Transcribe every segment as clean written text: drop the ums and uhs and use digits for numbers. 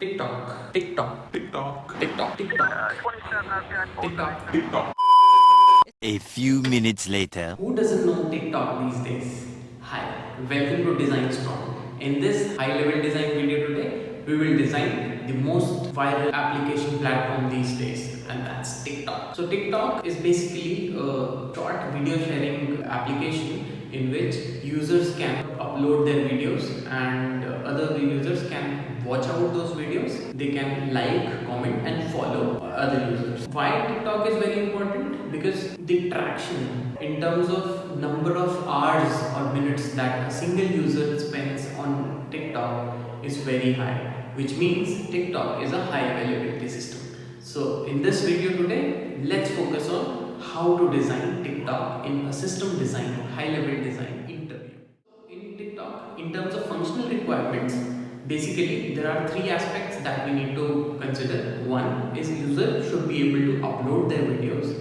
TikTok, TikTok, TikTok, TikTok, TikTok, TikTok, TikTok. A few minutes later. Who doesn't know TikTok these days? Hi, welcome to Design Strong. In this high-level design video today, we will design the most viral application platform these days, and that's TikTok. So TikTok is basically a short video sharing application in which users can upload their videos and other users can watch out those videos. They can like, comment and follow other users. Why TikTok is very important? Because the traction in terms of number of hours or minutes that a single user spends on TikTok is very high, which means TikTok is a high availability system. So in this video today, let's focus on how to design TikTok in a system design, high level design interview. In TikTok, in terms of functional requirements, basically there are three aspects that we need to consider. One is user should be able to upload their videos.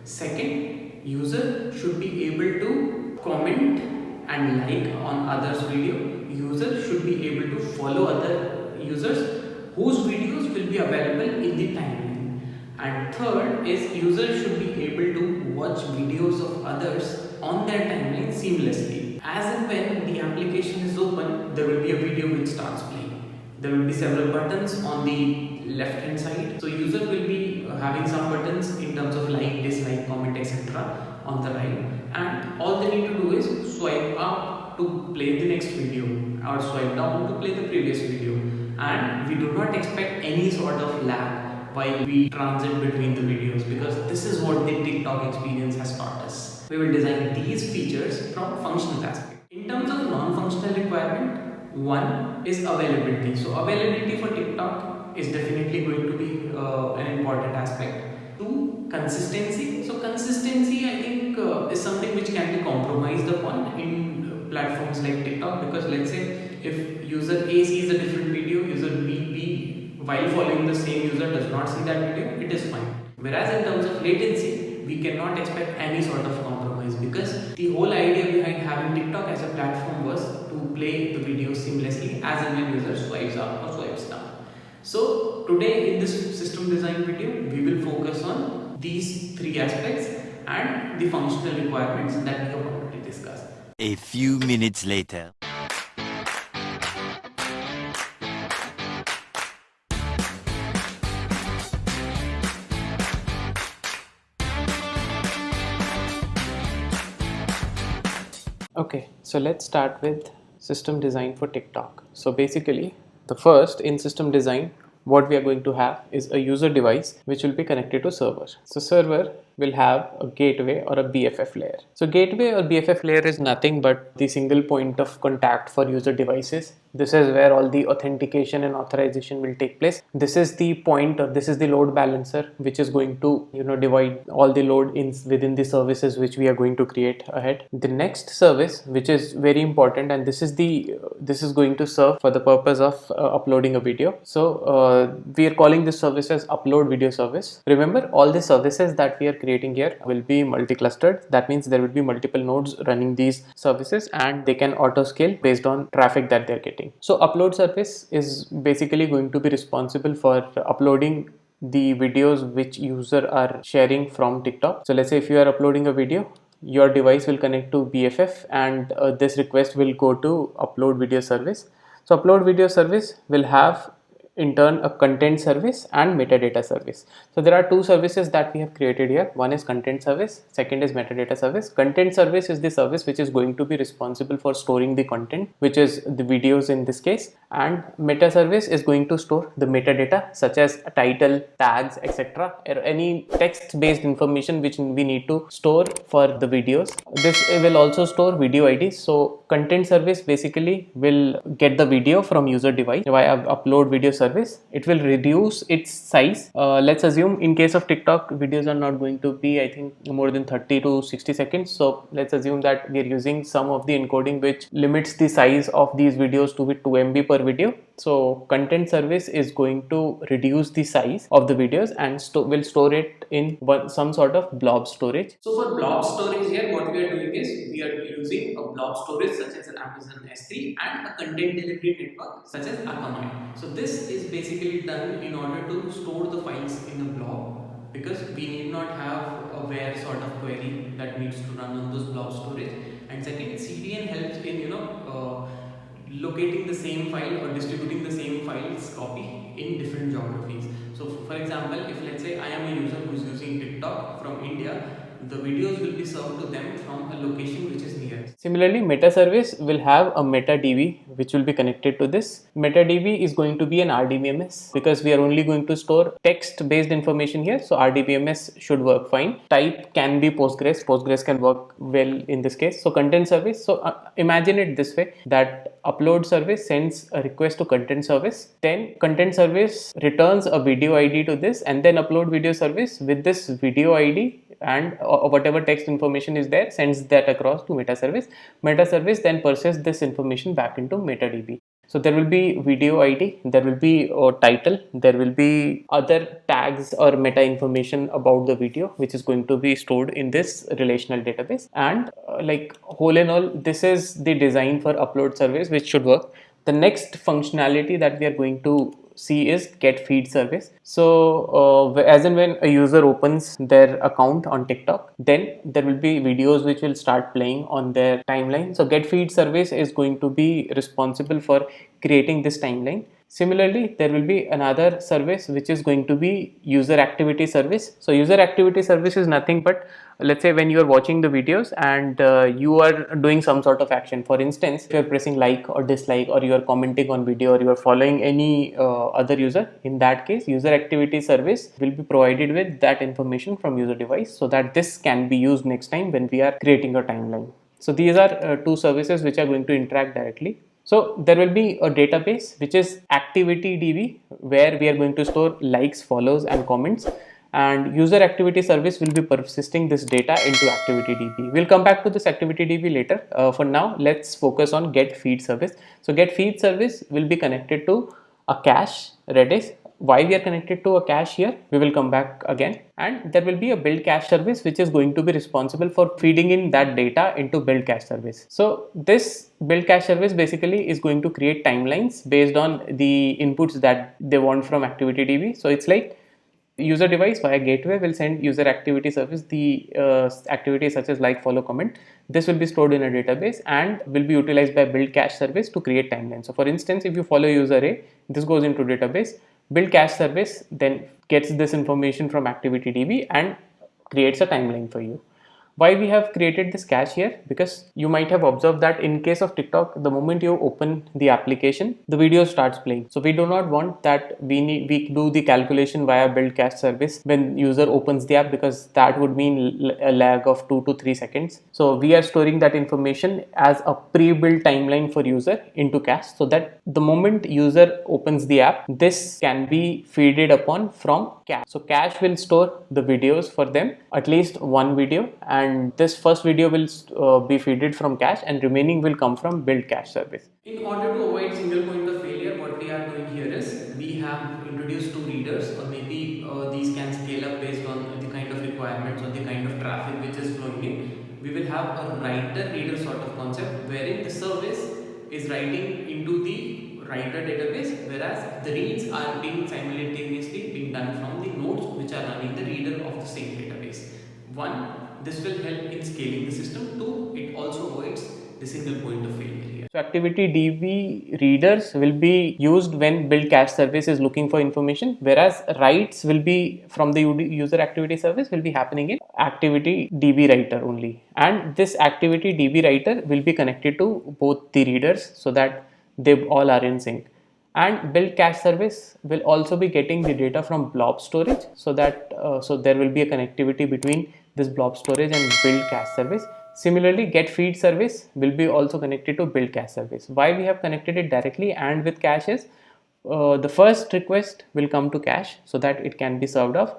Second, user should be able to comment and like on others' video. User should be able to follow other users whose videos will be available in the timeline. And third is user should be able to watch videos of others on their timeline seamlessly. As and when the application is open, there will be a video which starts playing. There will be several buttons on the left hand side. So user will be having some buttons in terms of like, dislike, comment, etc. on the right, and all they need to do is swipe up to play the next video or swipe down to play the previous video, and we do not expect any sort of lag while we transit between the videos, because this is what the TikTok experience has taught us. We will design these features from a functional aspect. In terms of non-functional requirement, one is availability. So availability for TikTok is definitely going to be an important aspect. Two, consistency. So consistency, I think, is something which can be compromised upon in platforms like TikTok, because let's say if user A sees a different video, user B while following the same user does not see that video, it is fine. Whereas in terms of latency, we cannot expect any sort of compromise, because the whole idea behind having TikTok as a platform was to play the video seamlessly as and when user swipes up or swipes down. So today in this system design video, we will focus on these three aspects and the functional requirements that we have already discussed. A few minutes later. Okay, so let's start with system design for TikTok. So basically, the first in system design, what we are going to have is a user device which will be connected to server. So server will have a gateway or a BFF layer. So gateway or BFF layer is nothing but the single point of contact for user devices. This is where all the authentication and authorization will take place. This is the point, or this is the load balancer, which is going to divide all the load in within the services which we are going to create ahead. The next service, which is very important, and this is going to serve for the purpose of uploading a video. So we are calling this service as upload video service. Remember, all the services that we are creating here will be multi-clustered. That means there will be multiple nodes running these services, and they can auto scale based on traffic that they're getting. So upload service is basically going to be responsible for uploading the videos which user are sharing from TikTok. So let's say if you are uploading a video, your device will connect to BFF, and this request will go to upload video service. So upload video service will have in turn a content service and metadata service. So there are two services that we have created here. One is content service, second is metadata service. Content service is the service which is going to be responsible for storing the content, which is the videos in this case, and meta service is going to store the metadata such as a title, tags, etc., or any text based information which we need to store for the videos. This will also store video IDs. So content service basically will get the video from user device via upload video service. It will reduce its size. Let's assume in case of TikTok, videos are not going to be, I think, more than 30 to 60 seconds. So let's assume that we are using some of the encoding which limits the size of these videos to be 2 MB per video. So content service is going to reduce the size of the videos and will store it in some sort of blob storage. So for blob storage here, what we are doing is we are using a blob storage such as an Amazon S3 and a content delivery network such as Akamai. So this is basically done in order to store the files in a blob, because we need not have a where sort of query that needs to run on those blob storage. And second, CDN helps in locating the same file or distributing the same files copy in different geographies. So for example, if let's say I am a user who is using TikTok from India, the videos will be served to them from a location which is near. Similarly, meta service will have a MetaDB which will be connected to this. MetaDB is going to be an RDBMS because we are only going to store text based information here. So RDBMS should work fine. Type can be Postgres. Postgres can work well in this case. So content service. So imagine it this way, that upload service sends a request to content service. Then content service returns a video ID to this, and then upload video service with this video ID and whatever text information is there sends that across to meta service. Meta service then processes this information back into MetaDB. So there will be video ID, there will be a title, there will be other tags or meta information about the video which is going to be stored in this relational database. And like whole in all, this is the design for upload service which should work. The next functionality that we are going to see is get feed service. So as and when a user opens their account on TikTok, then there will be videos which will start playing on their timeline. So get feed service is going to be responsible for creating this timeline. Similarly, there will be another service which is going to be user activity service. So user activity service is nothing but, let's say when you are watching the videos and you are doing some sort of action. For instance, if you are pressing like or dislike, or you are commenting on video, or you are following any other user, in that case user activity service will be provided with that information from user device, so that this can be used next time when we are creating a timeline. So these are two services which are going to interact directly. So there will be a database which is ActivityDB, where we are going to store likes, follows and comments, and user activity service will be persisting this data into ActivityDB. We'll come back to this ActivityDB later. For now, let's focus on get feed service. So get feed service will be connected to a cache, Redis. Why we are connected to a cache here, we will come back again. And there will be a build cache service which is going to be responsible for feeding in that data into build cache service. So this build cache service basically is going to create timelines based on the inputs that they want from ActivityDB. So it's like user device via gateway will send user activity service the activities such as like, follow, comment. This will be stored in a database and will be utilized by build cache service to create timelines. So for instance, if you follow user A, this goes into database. Build cache service then gets this information from ActivityDB and creates a timeline for you. Why we have created this cache here? Because you might have observed that in case of TikTok, the moment you open the application, the video starts playing. So we do not want that we do the calculation via build cache service when user opens the app, because that would mean a lag of 2 to 3 seconds. So we are storing that information as a pre-built timeline for user into cache, so that the moment user opens the app, this can be feeded upon from cache. So cache will store the videos for them, at least one video, and this first video will be feeded from cache, and remaining will come from build cache service. In order to avoid single point of failure, what we are doing here is we have introduced two readers, or maybe these can scale up based on the kind of requirements or the kind of traffic which is flowing in. We will have a writer reader sort of concept, wherein the service is writing into the writer database, whereas the reads are being simultaneously being done from the nodes which are running the reader of the same database. One, this will help in scaling the system. Two, it also avoids the single point of failure here. So ActivityDB readers will be used when build cache service is looking for information, whereas writes will be from the user activity service will be happening in ActivityDB writer only. And this ActivityDB writer will be connected to both the readers so that they all are in sync. And build cache service will also be getting the data from blob storage, so that so there will be a connectivity between this blob storage and build cache service. Similarly, get feed service will be also connected to build cache service. Why we have connected it directly and with caches? The first request will come to cache so that it can be served off.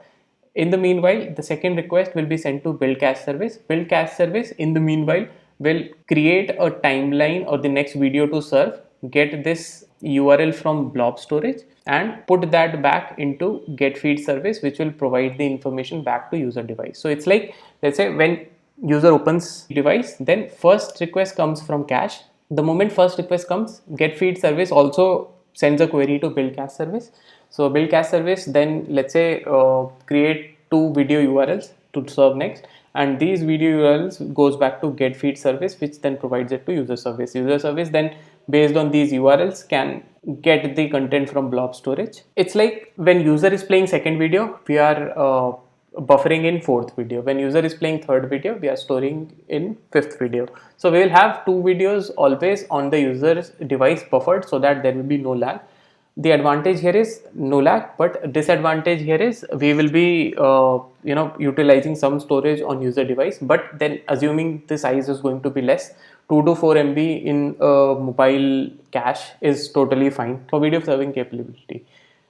In the meanwhile, the second request will be sent to build cache service. Build cache service in the meanwhile will create a timeline or the next video to serve, get this URL from blob storage and put that back into get feed service, which will provide the information back to user device. So it's like, let's say when user opens device, then first request comes from cache. The moment first request comes, get feed service also sends a query to build cache service. So build cache service then, let's say, create 2 video URLs to serve next, and these video URLs goes back to get feed service, which then provides it to user service. User service then, based on these URLs, can get the content from blob storage. It's like when user is playing second video, we are buffering in fourth video. When user is playing third video, we are storing in fifth video. So we will have 2 videos always on the user's device buffered, so that there will be no lag. The advantage here is no lag, but disadvantage here is we will be utilizing some storage on user device, but then assuming the size is going to be less, 2 to 4 MB in mobile cache is totally fine for video serving capability.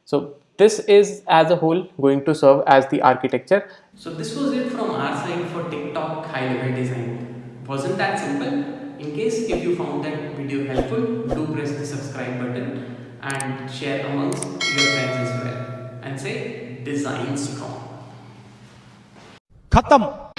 So this is as a whole going to serve as the architecture. So this was it from our side for TikTok high level design. Wasn't that simple? In case if you found that video helpful, do press the subscribe button and share amongst your friends as well, and say design strong. खत्म।